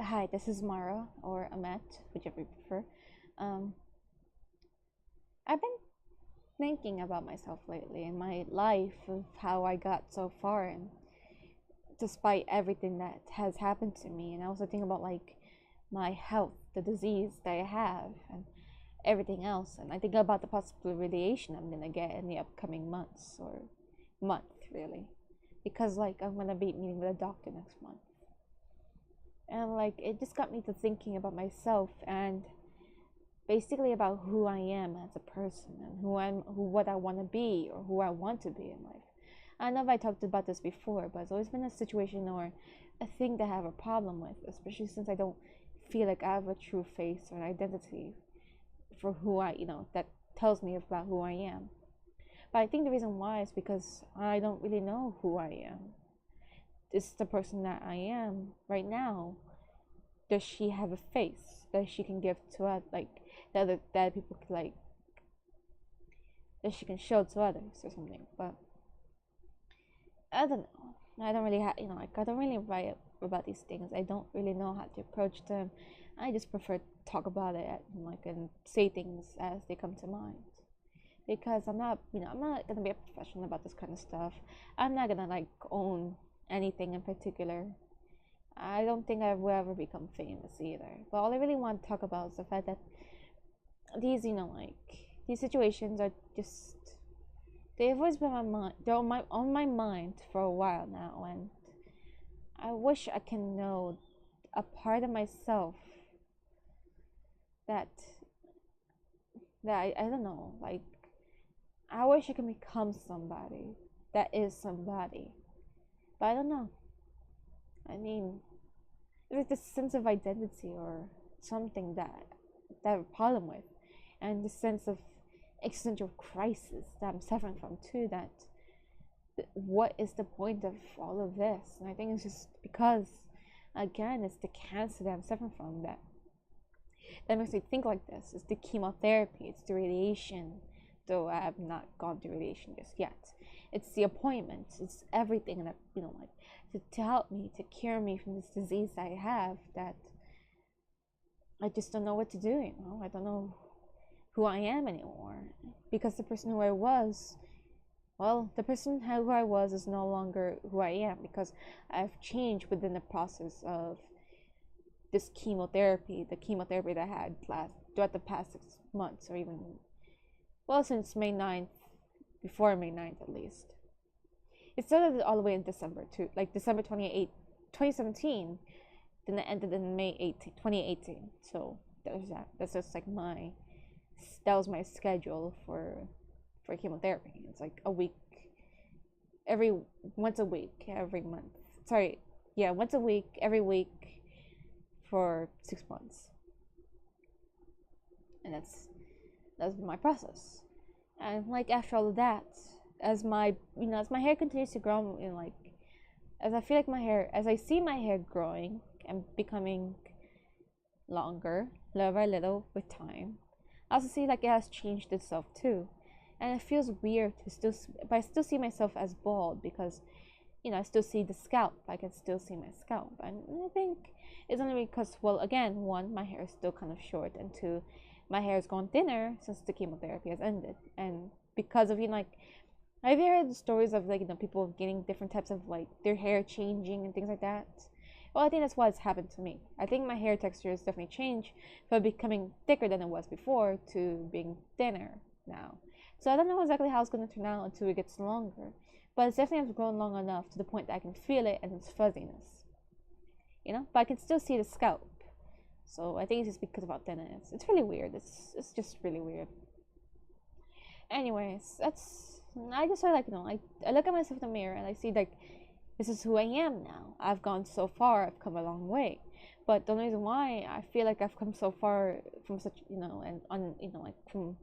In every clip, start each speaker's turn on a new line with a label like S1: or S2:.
S1: Hi, this is Mara or Amet, whichever you prefer. Um, I've been thinking about myself lately and my life of how I got so far, and despite everything that has happened to me, and I also think about like my health, the disease that I have, and everything else, and I think about the possible radiation I'm gonna get in the upcoming months or month really, because like I'm gonna be meeting with a doctor next month, and like it just got me to thinking about myself and basically about who I am as a person and what I want to be or who I want to be in life. I don't know if I talked about this before, but it's always been a situation or a thing that I have a problem with, especially since I don't feel like I have a true face or an identity for who that tells me about who I am. But I think the reason why is because I don't really know who I am. This is the person that I am right now. Does she have a face that she can give to us, like that people can like that she can show to others or something? But I don't know. I don't really have, like I don't really write about these things. I don't really know how to approach them. I just prefer to talk about it and say things as they come to mind. Because I'm not gonna be a professional about this kind of stuff. I'm not gonna like own anything in particular. I don't think I will ever become famous either. But all I really want to talk about is the fact that these situations are just they've always been on my mind. They're on my mind for a while now, and I wish I can know a part of myself that I don't know. Like I wish I can become somebody that is somebody, but I don't know. I mean, it's like this sense of identity or something that I have a problem with, and the sense of existential crisis that I'm suffering from too. That what is the point of all of this? And I think it's just because, again, it's the cancer that I'm suffering from that makes me think like this. It's the chemotherapy, it's the radiation, though I have not gone through radiation just yet. It's the appointments, it's everything that like to help me, to cure me from this disease I have that I just don't know what to do. I don't know who I am anymore. Because the person who I was, well, the person who I was is no longer who I am because I've changed within the process of this chemotherapy, the chemotherapy that I had throughout the past 6 months, or even, well, since May 9th, before May 9th at least. It started all the way in December too, like December 28th, 2017, then it ended in May 18th, 2018. So there's that. That's just like that was my schedule for chemotherapy. It's like a week, every once a week, every month. Sorry, yeah, once a week, every week for 6 months, and that's my process. And like after all of that, as my hair continues to grow, like as I feel like as I see my hair growing and becoming longer, little by little with time, I also see like it has changed itself too, and it feels weird to but I still see myself as bald because I still see the scalp. I can still see my scalp, and I think it's only because, well, again, one, my hair is still kind of short, and two, my hair has gone thinner since the chemotherapy has ended, and because of like I've heard stories of like people getting different types of like their hair changing and things like that. Well, I think that's what's happened to me. I think my hair texture has definitely changed from becoming thicker than it was before to being thinner now. So I don't know exactly how it's going to turn out until it gets longer. But it's definitely has grown long enough to the point that I can feel it and its fuzziness. But I can still see the scalp. So I think it's just because of how thin it is. It's really weird. It's just really weird. Anyways, I just feel like I look at myself in the mirror and I see like this is who I am now. I've gone so far. I've come a long way. But the reason why I feel like I've come so far from such and on like from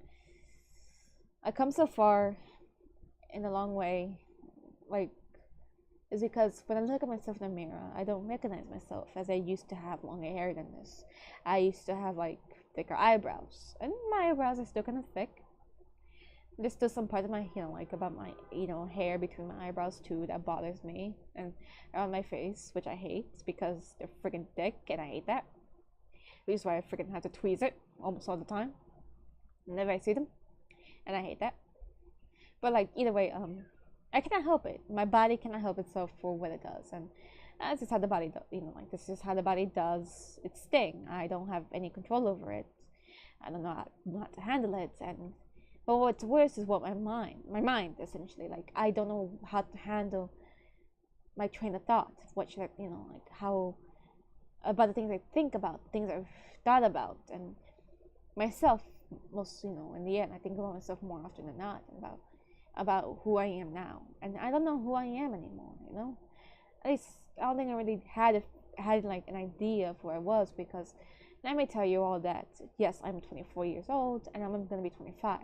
S1: I come so far in a long way, like, is because when I look at myself in the mirror, I don't recognize myself as I used to have longer hair than this. I used to have like thicker eyebrows, and my eyebrows are still kind of thick, There's still some part of my, like about my, hair between my eyebrows too that bothers me, and around my face, which I hate because they're freaking thick, and I hate that. Which is why I freaking have to tweeze it almost all the time whenever I see them, and I hate that. But like either way, I cannot help it. My body cannot help itself for what it does, and that's just how the body does. Like this is how the body does its thing. I don't have any control over it. I don't know how to handle it, and but what's worse is what my mind essentially. Like I don't know how to handle my train of thought. What should I, like how about the things I think about, things I've thought about, and myself. Most, in the end, I think about myself more often than not about who I am now, and I don't know who I am anymore. At least I don't think I really had like an idea of who I was, because let me tell you all that. Yes, I'm 24 years old, and I'm gonna be 25.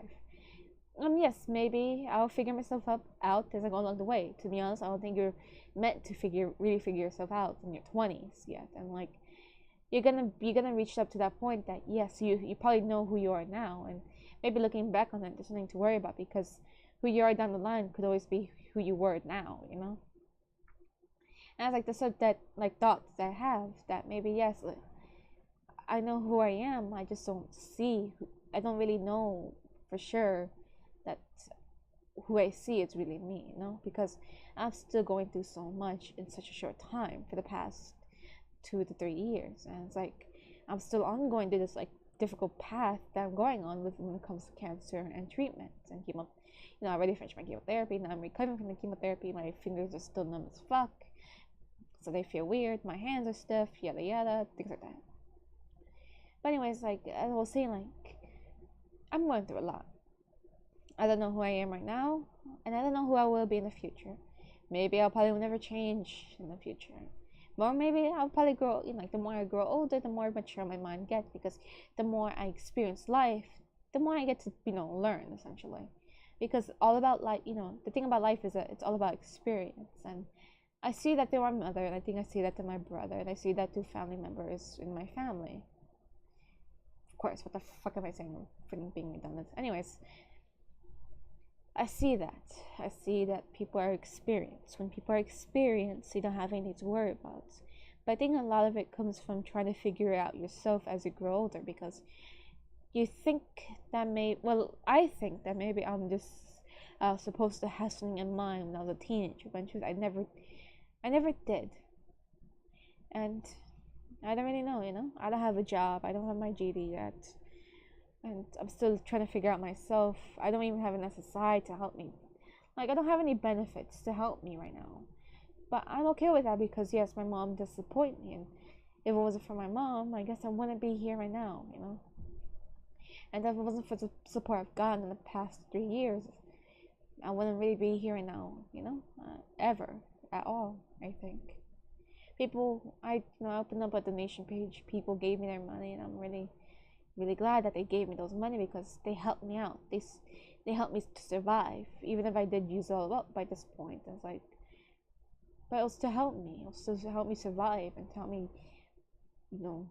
S1: Yes, maybe I'll figure myself out as I go along the way. To be honest, I don't think you're meant to really figure yourself out in your 20s yet, and like you're gonna reach up to that point that yes, you probably know who you are now, and maybe looking back on it, there's nothing to worry about, because who you are down the line could always be who you were now. And it's like the sort that like thoughts that I have that maybe yes, like, I know who I am. I just don't see. I don't really know for sure that who I see is really me. Because I'm still going through so much in such a short time for the past 2 to 3 years, and it's like I'm still ongoing through this like difficult path that I'm going on when it comes to cancer and treatment and chemo. I already finished my chemotherapy. Now I'm recovering from the chemotherapy. My fingers are still numb as fuck, so they feel weird. My hands are stiff, yada yada, things like that. But anyways, like as I was saying, like I'm going through a lot. I don't know who I am right now, and I don't know who I will be in the future. Maybe I'll probably never change in the future. Or maybe I'll probably grow, like the more I grow older, the more mature my mind gets, because the more I experience life, the more I get to, learn essentially. Because all about life, the thing about life is that it's all about experience. And I see that through my mother, and I think I see that through my brother, and I see that through family members in my family. Of course, what the fuck am I saying for being redundant? Anyways, I see that. I see that people are experienced. When people are experienced, you don't have anything to worry about. But I think a lot of it comes from trying to figure out yourself as you grow older, because you think that I think that maybe I'm just supposed to have something in mind when I was a teenager, but in truth, I never did. And I don't really know, I don't have a job. I don't have my GED yet. And I'm still trying to figure out myself. I don't even have an SSI to help me. Like, I don't have any benefits to help me right now. But I'm okay with that, because, yes, my mom does support me. And if it wasn't for my mom, I guess I wouldn't be here right now, And if it wasn't for the support I've gotten in the past 3 years, I wouldn't really be here right now, ever, at all, I think. People, I opened up a donation page. People gave me their money, and I'm really glad that they gave me those money, because they helped me out. They helped me to survive, even if I did use it all up by this point. It's like, but it was to help me. It was to help me survive and to help me,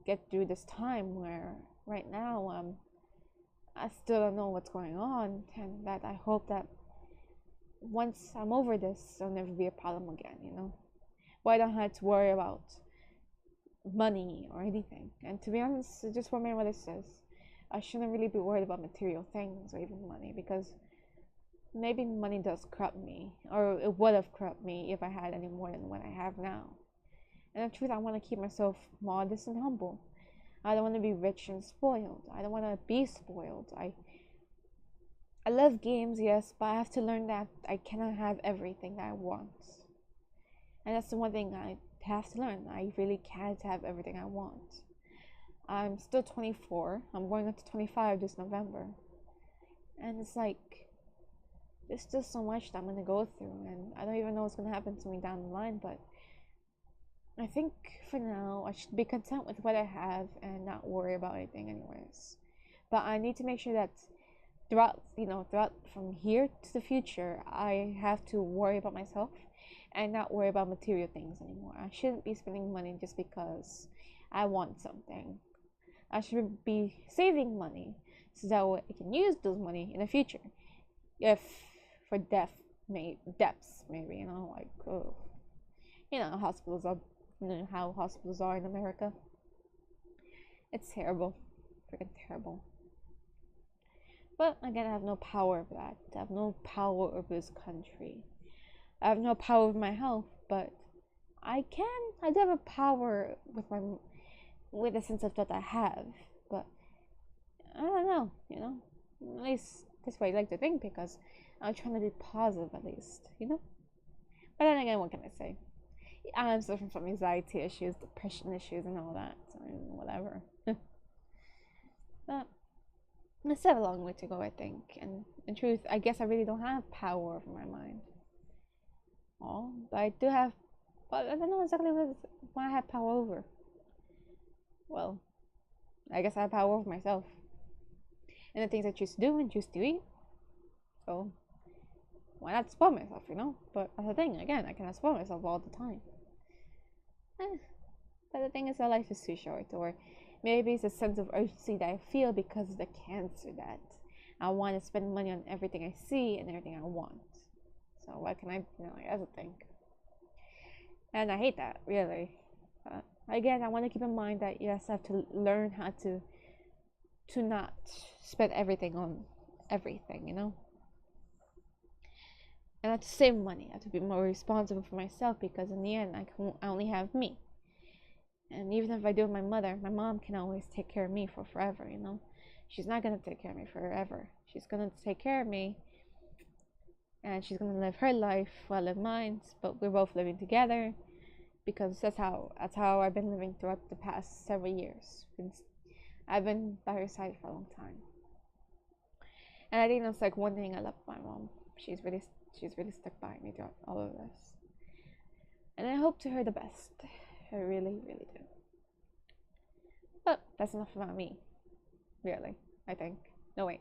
S1: get through this time where right now I still don't know what's going on, and that I hope that once I'm over this, there'll never be a problem again. Why don't I have to worry about money or anything? And to be honest, just what my mother says, I shouldn't really be worried about material things or even money, because maybe money does corrupt me, or it would have corrupt me if I had any more than what I have now. And the truth, I want to keep myself modest and humble. I don't want to be rich and spoiled. I don't want to be spoiled. I love games, yes, but I have to learn that I cannot have everything that I want. And that's the one thing I have to learn. I really can't have everything I want. I'm still 24. I'm going up to 25 this November. And it's like, there's still so much that I'm going to go through. And I don't even know what's going to happen to me down the line. But I think for now, I should be content with what I have and not worry about anything anyways. But I need to make sure that throughout from here to the future, I have to worry about myself and not worry about material things anymore. I shouldn't be spending money just because I want something. I should be saving money so that way I can use those money in the future. if for depths maybe, you know, like you know, hospitals are, you know how hospitals are in America. It's terrible, freaking terrible. But again, I have no power over that. I have no power over this country. I have no power over my health, but I do have a power with my, with the sense of thought I have. But I don't know, you know. At least that's what I like to think, because I'm trying to be positive at least, you know. But then again, what can I say? I'm suffering from anxiety issues, depression issues, and all that. So, I mean, whatever. But I still have a long way to go, I think. And in truth, I guess I really don't have power over my mind. Oh, but I do have. But I don't know exactly what I have power over. Well, I guess I have power over myself and the things I choose to do and choose to eat. So why not spoil myself, you know? But that's the thing. Again, I cannot spoil myself all the time. But the thing is, that life is too short, or maybe it's a sense of urgency that I feel because of the cancer, that I want to spend money on everything I see and everything I want. So what can I, you know, that's the thing. And I hate that, really. Again, I want to keep in mind that yes, I have to learn how to not spend everything on everything, you know. And I have to save money. I have to be more responsible for myself, because in the end, I only have me. And even if I do with my mother, my mom can always take care of me for forever, you know. She's not gonna take care of me forever. She's gonna take care of me, and she's gonna live her life while I live mine. But we're both living together, because that's how I've been living throughout the past several years. I've been by her side for a long time, and I think that's like one thing I love about my mom. She's really stuck by me throughout all of this, and I hope to her the best. I really, really do. But that's enough about me, really. I think. No wait,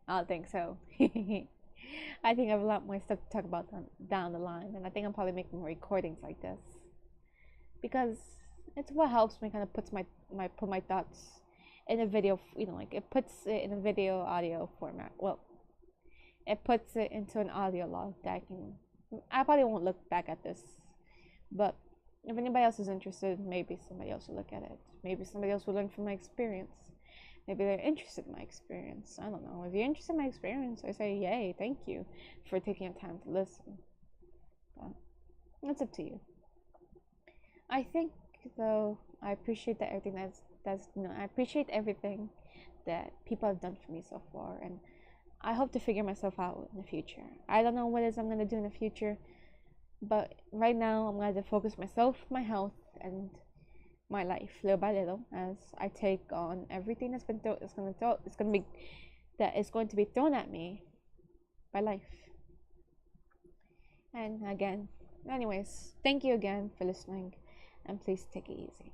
S1: I don't think so. I think I have a lot more stuff to talk about down the line, and I think I'm probably making more recordings like this, because it's what helps me kind of puts put my thoughts in a video, you know, like it puts it in a video audio format. Well, it puts it into an audio log that I probably won't look back at this, but if anybody else is interested, maybe somebody else will look at it. Maybe somebody else will learn from my experience. Maybe they're interested in my experience. I don't know. If you're interested in my experience, I say yay, thank you for taking the time to listen. But that's up to you. I think though, I appreciate that everything that's you know, I appreciate everything that people have done for me so far, and I hope to figure myself out in the future. I don't know what it is I'm gonna do in the future, but right now I'm gonna focus myself, my health, and my life little by little, as I take on everything that's been going to be thrown at me by life. And again, anyways, thank you again for listening, and please take it easy.